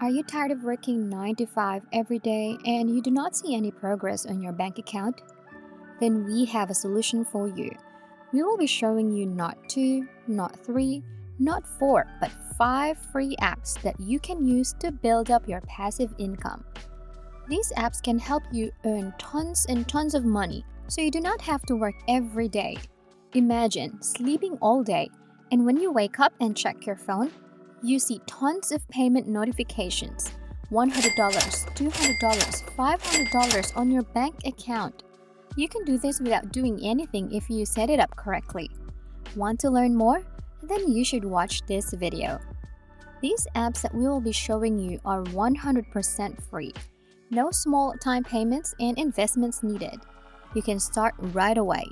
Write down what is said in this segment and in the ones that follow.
Are you tired of working 9 to 5 every day and you do not see any progress on your bank account? Then we have a solution for you. We will be showing you not two, not three, not four, but 5 free apps that you can use to build up your passive income. These apps can help you earn tons and tons of money so you do not have to work every day. Imagine sleeping all day, and when you wake up and check your phone, you see tons of payment notifications, $100, $200, $500 on your bank account. You can do this without doing anything if you set it up correctly. Want to learn more? Then you should watch this video. These apps that we will be showing you are 100% free. No small time payments and investments needed. You can start right away.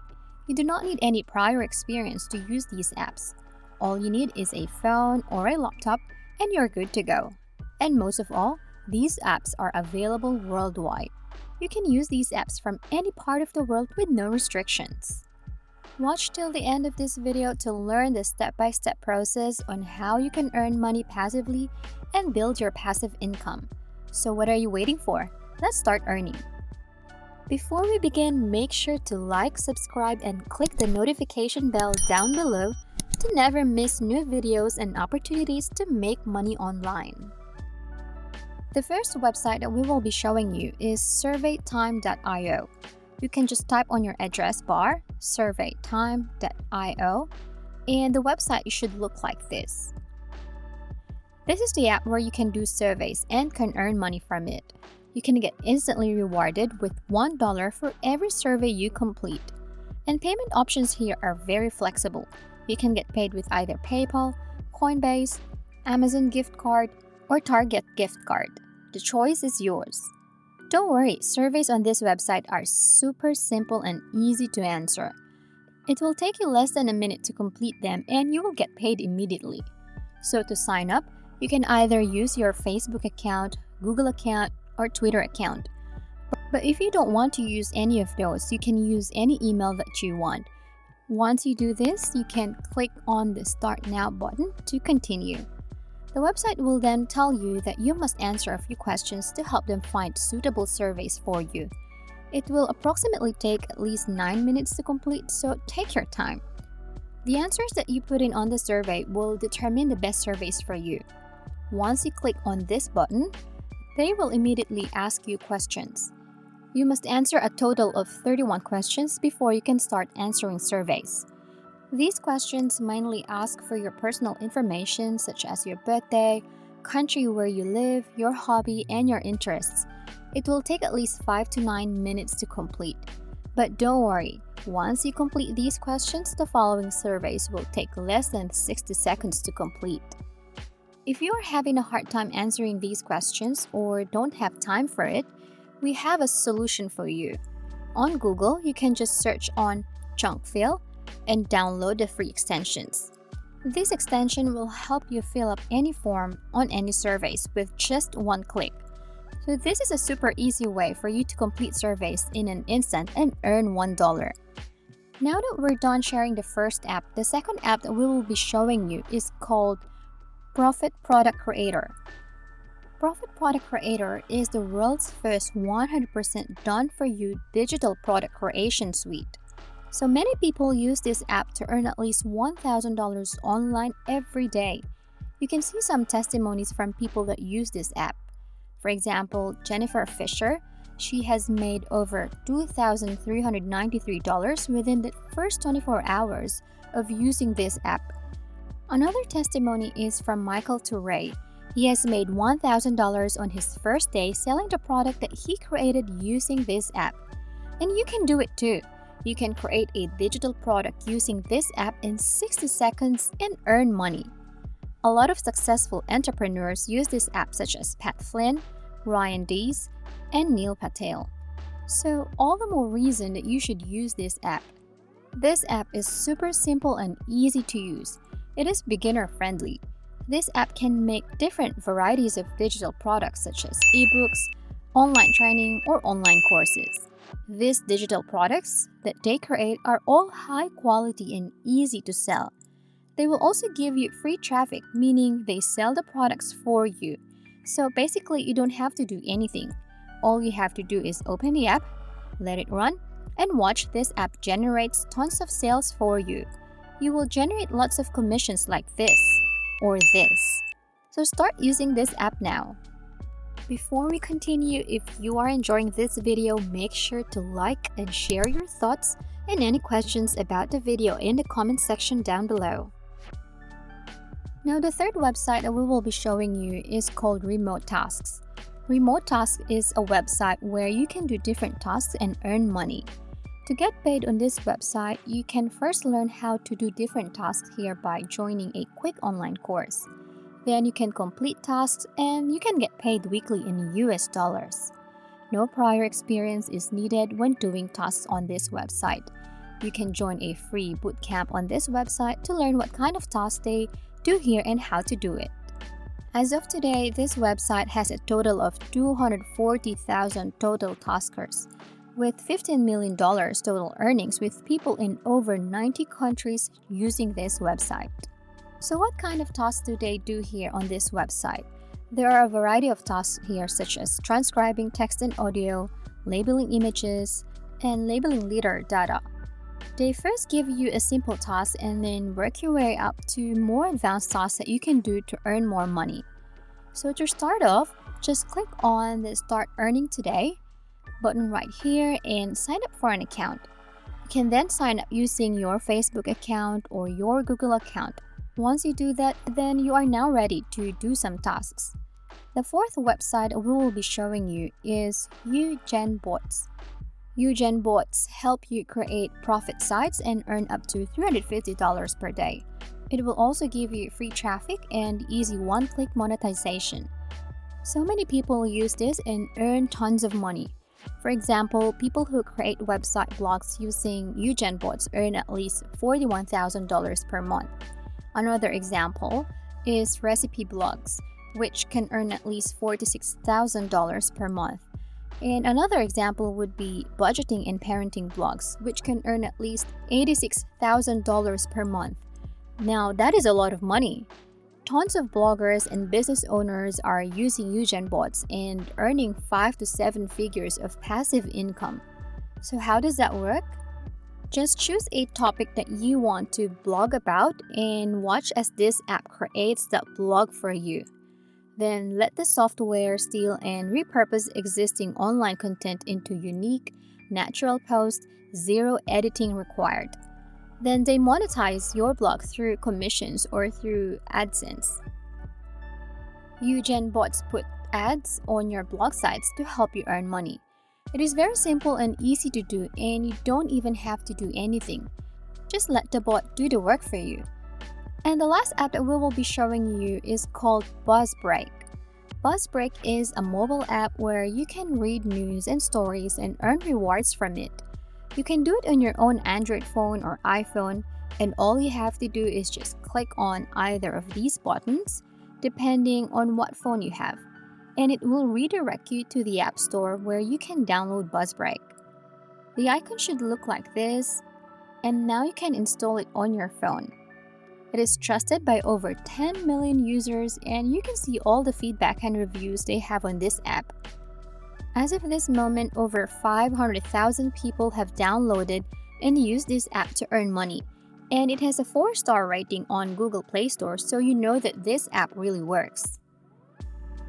You do not need any prior experience to use these apps. All you need is a phone or a laptop and you're good to go. And most of all, these apps are available worldwide. You can use these apps from any part of the world with no restrictions. Watch till the end of this video to learn the step-by-step process on how you can earn money passively and build your passive income. So what are you waiting for? Let's start earning. Before we begin, make sure to like, subscribe, and click the notification bell down below to never miss new videos and opportunities to make money online. The first website that we will be showing you is Surveytime.io. You can just type on your address bar, Surveytime.io, and the website should look like this. This is the app where you can do surveys and can earn money from it. You can get instantly rewarded with $1 for every survey you complete. And payment options here are very flexible. You can get paid with either PayPal, Coinbase, Amazon gift card, or Target gift card. The choice is yours. Don't worry, surveys on this website are super simple and easy to answer. It will take you less than a minute to complete them and you will get paid immediately. So to sign up, you can either use your Facebook account, Google account, or Twitter account. But if you don't want to use any of those, you can use any email that you want. Once you do this, you can click on the Start Now button to continue. The website will then tell you that you must answer a few questions to help them find suitable surveys for you. It will approximately take at least 9 minutes to complete, so take your time. The answers that you put in on the survey will determine the best surveys for you. Once you click on this button, they will immediately ask you questions. You must answer a total of 31 questions before you can start answering surveys. These questions mainly ask for your personal information such as your birthday, country where you live, your hobby, and your interests. It will take at least 5 to 9 minutes to complete. But don't worry, once you complete these questions, the following surveys will take less than 60 seconds to complete. If you are having a hard time answering these questions or don't have time for it, we have a solution for you. On Google, you can just search on Junk Fill and download the free extensions. This extension will help you fill up any form on any surveys with just one click. So this is a super easy way for you to complete surveys in an instant and earn $1. Now that we're done sharing the first app, the second app that we will be showing you is called Profit Product Creator. Profit Product Creator is the world's first 100% done-for-you digital product creation suite. So many people use this app to earn at least $1,000 online every day. You can see some testimonies from people that use this app. For example, Jennifer Fisher, she has made over $2,393 within the first 24 hours of using this app. Another testimony is from Michael Touré. He has made $1,000 on his first day selling the product that he created using this app. And you can do it too. You can create a digital product using this app in 60 seconds and earn money. A lot of successful entrepreneurs use this app such as Pat Flynn, Ryan Dees, and Neil Patel. So all the more reason that you should use this app. This app is super simple and easy to use. It is beginner friendly. This app can make different varieties of digital products such as ebooks, online training, or online courses. These digital products that they create are all high quality and easy to sell. They will also give you free traffic, meaning they sell the products for you. So basically, you don't have to do anything. All you have to do is open the app, let it run, and watch this app generates tons of sales for you. You will generate lots of commissions like this or this. So start using this app now. Before we continue, if you are enjoying this video, make sure to like and share your thoughts and any questions about the video in the comment section down below. Now, the third website that we will be showing you is called Remote Tasks. Remote Tasks is a website where you can do different tasks and earn money. To get paid on this website, you can first learn how to do different tasks here by joining a quick online course. Then you can complete tasks and you can get paid weekly in US dollars. No prior experience is needed when doing tasks on this website. You can join a free bootcamp on this website to learn what kind of tasks they do here and how to do it. As of today, this website has a total of 240,000 total taskers, with $15 million total earnings with people in over 90 countries using this website. So what kind of tasks do they do here on this website? There are a variety of tasks here such as transcribing text and audio, labeling images, and labeling leader data. They first give you a simple task and then work your way up to more advanced tasks that you can do to earn more money. So to start off, just click on the Start Earning Today button right here and sign up for an account. You can then sign up using your Facebook account or your Google account. Once you do that, then you are now ready to do some tasks. The fourth website we will be showing you is Ugenbots. Ugenbots help you create profit sites and earn up to $350 per day. It will also give you free traffic and easy one-click monetization. So many people use this and earn tons of money. For example, people who create website blogs using Ugenbots earn at least $41,000 per month. Another example is recipe blogs, which can earn at least $46,000 per month. And another example would be budgeting and parenting blogs, which can earn at least $86,000 per month. Now, that is a lot of money. Tons of bloggers and business owners are using Ugenbots and earning 5 to 7 figures of passive income. So how does that work? Just choose a topic that you want to blog about and watch as this app creates that blog for you. Then let the software steal and repurpose existing online content into unique, natural posts, zero editing required. Then they monetize your blog through commissions or through AdSense. Ugenbots put ads on your blog sites to help you earn money. It is very simple and easy to do, and you don't even have to do anything. Just let the bot do the work for you. And the last app that we will be showing you is called BuzzBreak. BuzzBreak is a mobile app where you can read news and stories and earn rewards from it. You can do it on your own Android phone or iPhone, and all you have to do is just click on either of these buttons, depending on what phone you have, and it will redirect you to the App Store where you can download BuzzBreak. The icon should look like this, and now you can install it on your phone. It is trusted by over 10 million users, and you can see all the feedback and reviews they have on this app. As of this moment, over 500,000 people have downloaded and used this app to earn money, and it has a 4-star rating on Google Play Store, so you know that this app really works.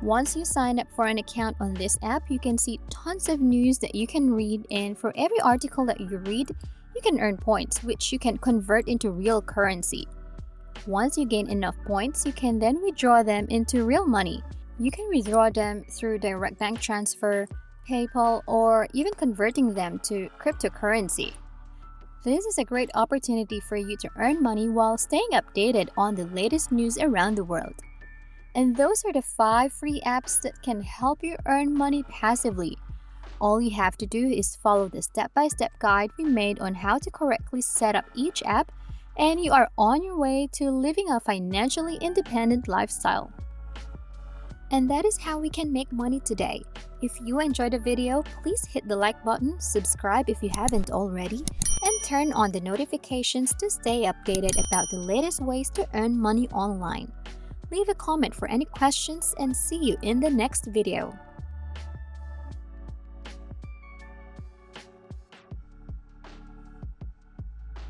Once you sign up for an account on this app, you can see tons of news that you can read, and for every article that you read, you can earn points, which you can convert into real currency. Once you gain enough points, you can then withdraw them into real money. You can withdraw them through direct bank transfer, PayPal, or even converting them to cryptocurrency. This is a great opportunity for you to earn money while staying updated on the latest news around the world. And those are the 5 free apps that can help you earn money passively. All you have to do is follow the step-by-step guide we made on how to correctly set up each app, and you are on your way to living a financially independent lifestyle. And that is how we can make money today. If you enjoyed the video, please hit the like button, subscribe if you haven't already, and turn on the notifications to stay updated about the latest ways to earn money online. Leave a comment for any questions and see you in the next video.